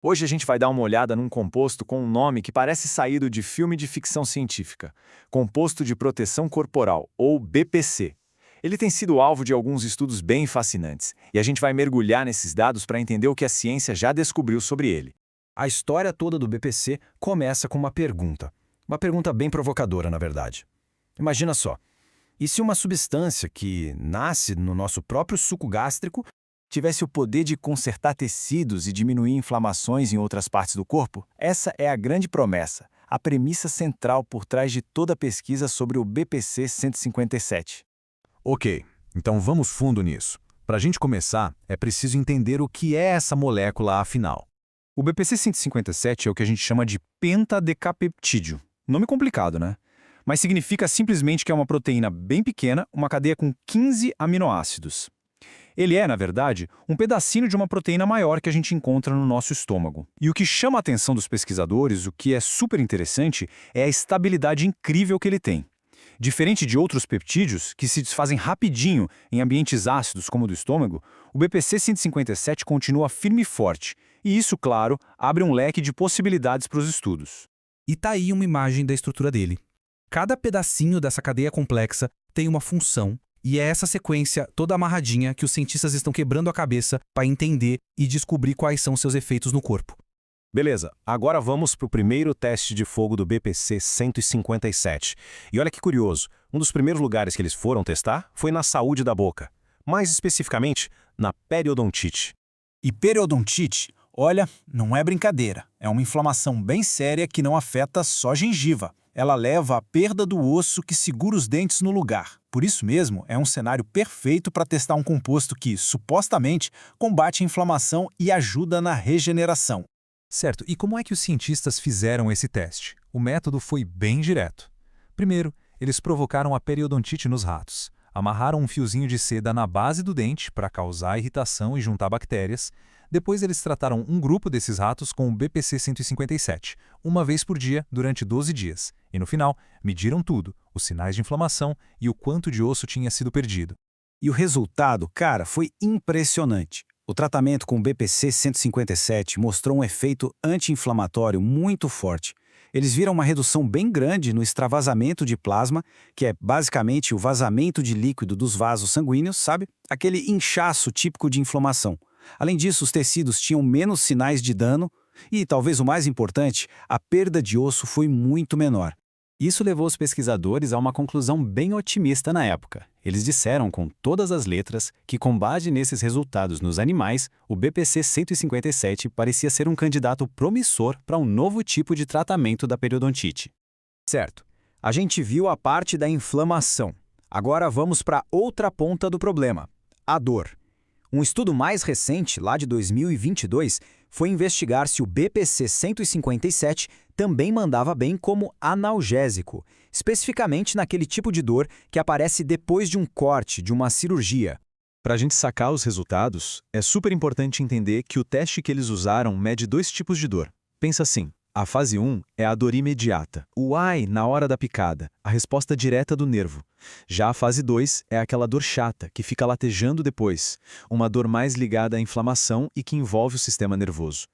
Hoje a gente vai dar uma olhada num composto com um nome que parece saído de filme de ficção científica: Composto de Proteção Corporal, ou BPC. Ele tem sido alvo de alguns estudos bem fascinantes, e a gente vai mergulhar nesses dados para entender o que a ciência já descobriu sobre ele. A história toda do BPC começa com uma pergunta. Uma pergunta bem provocadora, na verdade. Imagina só, e se uma substância que nasce no nosso próprio suco gástrico tivesse o poder de consertar tecidos e diminuir inflamações em outras partes do corpo? Essa é a grande promessa, a premissa central por trás de toda a pesquisa sobre o BPC 157. Ok, então vamos fundo nisso. Para a gente começar, é preciso entender o que é essa molécula afinal. O BPC 157 é o que a gente chama de pentadecapeptídeo. Nome complicado, né? Mas significa simplesmente que é uma proteína bem pequena, uma cadeia com 15 aminoácidos. Ele é, na verdade, um pedacinho de uma proteína maior que a gente encontra no nosso estômago. E o que chama a atenção dos pesquisadores, o que é super interessante, é a estabilidade incrível que ele tem. Diferente de outros peptídeos, que se desfazem rapidinho em ambientes ácidos como o do estômago, o BPC 157 continua firme e forte. E isso, claro, abre um leque de possibilidades para os estudos. E tá aí uma imagem da estrutura dele. Cada pedacinho dessa cadeia complexa tem uma função, e é essa sequência toda amarradinha que os cientistas estão quebrando a cabeça para entender e descobrir quais são seus efeitos no corpo. Beleza, agora vamos para o primeiro teste de fogo do BPC 157. E olha que curioso, um dos primeiros lugares que eles foram testar foi na saúde da boca. Mais especificamente, na periodontite. E periodontite, olha, não é brincadeira. É uma inflamação bem séria que não afeta só a gengiva. Ela leva à perda do osso que segura os dentes no lugar. Por isso mesmo, é um cenário perfeito para testar um composto que, supostamente, combate a inflamação e ajuda na regeneração. Certo, e como é que os cientistas fizeram esse teste? O método foi bem direto. Primeiro, eles provocaram a periodontite nos ratos. Amarraram um fiozinho de seda na base do dente para causar irritação e juntar bactérias. Depois eles trataram um grupo desses ratos com o BPC 157, uma vez por dia durante 12 dias. E no final, mediram tudo, os sinais de inflamação e o quanto de osso tinha sido perdido. E o resultado, cara, foi impressionante. O tratamento com o BPC 157 mostrou um efeito anti-inflamatório muito forte. Eles viram uma redução bem grande no extravasamento de plasma, que é basicamente o vazamento de líquido dos vasos sanguíneos, sabe? Aquele inchaço típico de inflamação. Além disso, os tecidos tinham menos sinais de dano e, talvez o mais importante, a perda de osso foi muito menor. Isso levou os pesquisadores a uma conclusão bem otimista na época. Eles disseram com todas as letras que, com base nesses resultados nos animais, o BPC 157 parecia ser um candidato promissor para um novo tipo de tratamento da periodontite. Certo, a gente viu a parte da inflamação. Agora vamos para outra ponta do problema, a dor. Um estudo mais recente, lá de 2022, foi investigar se o BPC 157 também mandava bem como analgésico, especificamente naquele tipo de dor que aparece depois de um corte, de uma cirurgia. Para a gente sacar os resultados, é super importante entender que o teste que eles usaram mede dois tipos de dor. Pensa assim, a fase 1 é a dor imediata, o ai na hora da picada, a resposta direta do nervo. Já a fase 2 é aquela dor chata, que fica latejando depois, uma dor mais ligada à inflamação e que envolve o sistema nervoso.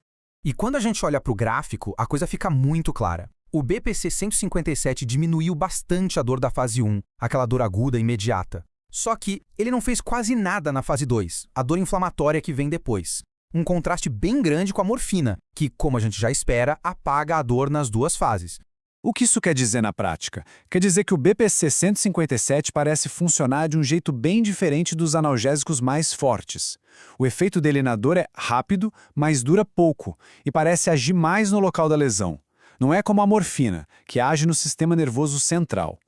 E quando a gente olha para o gráfico, a coisa fica muito clara. O BPC 157 diminuiu bastante a dor da fase 1, aquela dor aguda imediata. Só que ele não fez quase nada na fase 2, a dor inflamatória que vem depois. Um contraste bem grande com a morfina, que, como a gente já espera, apaga a dor nas duas fases. O que isso quer dizer na prática? Quer dizer que o BPC 157 parece funcionar de um jeito bem diferente dos analgésicos mais fortes. O efeito dele na dor é rápido, mas dura pouco, e parece agir mais no local da lesão. Não é como a morfina, que age no sistema nervoso central.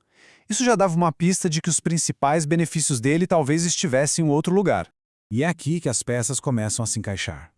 Isso já dava uma pista de que os principais benefícios dele talvez estivessem em outro lugar. E é aqui que as peças começam a se encaixar.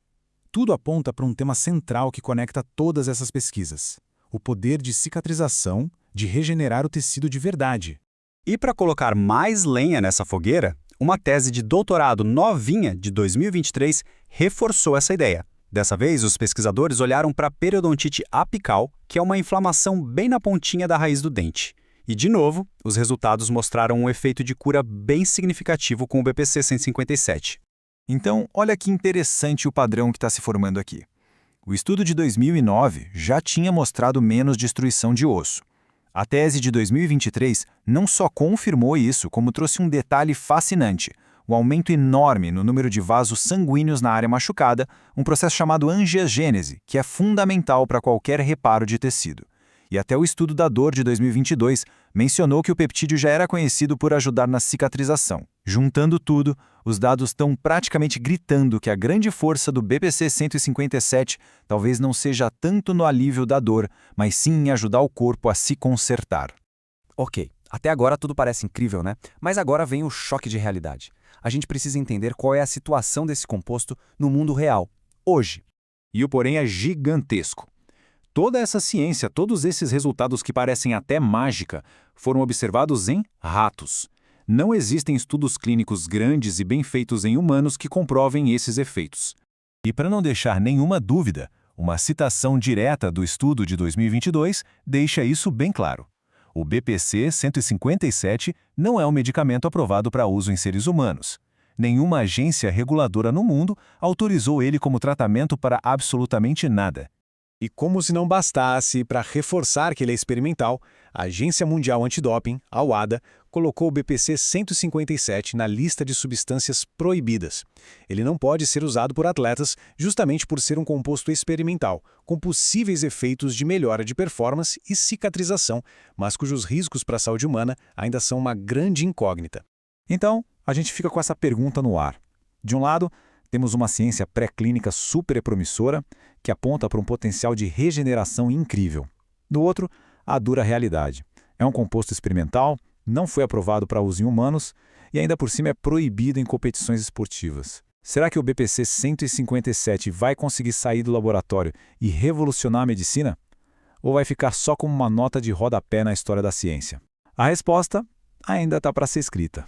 Tudo aponta para um tema central que conecta todas essas pesquisas: o poder de cicatrização, de regenerar o tecido de verdade. E para colocar mais lenha nessa fogueira, uma tese de doutorado novinha de 2023 reforçou essa ideia. Dessa vez, os pesquisadores olharam para a periodontite apical, que é uma inflamação bem na pontinha da raiz do dente. E, de novo, os resultados mostraram um efeito de cura bem significativo com o BPC 157. Então, olha que interessante o padrão que está se formando aqui. O estudo de 2009 já tinha mostrado menos destruição de osso. A tese de 2023 não só confirmou isso, como trouxe um detalhe fascinante: o aumento enorme no número de vasos sanguíneos na área machucada, um processo chamado angiogênese, que é fundamental para qualquer reparo de tecido. E até o estudo da dor de 2022 mencionou que o peptídeo já era conhecido por ajudar na cicatrização. Juntando tudo, os dados estão praticamente gritando que a grande força do BPC 157 talvez não seja tanto no alívio da dor, mas sim em ajudar o corpo a se consertar. Ok, até agora tudo parece incrível, né? Mas agora vem o choque de realidade. A gente precisa entender qual é a situação desse composto no mundo real, hoje. E o porém é gigantesco. Toda essa ciência, todos esses resultados que parecem até mágica, foram observados em ratos. Não existem estudos clínicos grandes e bem feitos em humanos que comprovem esses efeitos. E para não deixar nenhuma dúvida, uma citação direta do estudo de 2022 deixa isso bem claro. O BPC 157 não é um medicamento aprovado para uso em seres humanos. Nenhuma agência reguladora no mundo autorizou ele como tratamento para absolutamente nada. E como se não bastasse, para reforçar que ele é experimental, a Agência Mundial Antidoping, a WADA, colocou o BPC 157 na lista de substâncias proibidas. Ele não pode ser usado por atletas justamente por ser um composto experimental, com possíveis efeitos de melhora de performance e cicatrização, mas cujos riscos para a saúde humana ainda são uma grande incógnita. Então, a gente fica com essa pergunta no ar. De um lado, temos uma ciência pré-clínica super promissora, que aponta para um potencial de regeneração incrível. Do outro, a dura realidade. É um composto experimental, não foi aprovado para uso em humanos e ainda por cima é proibido em competições esportivas. Será que o BPC 157 vai conseguir sair do laboratório e revolucionar a medicina? Ou vai ficar só como uma nota de rodapé na história da ciência? A resposta ainda está para ser escrita.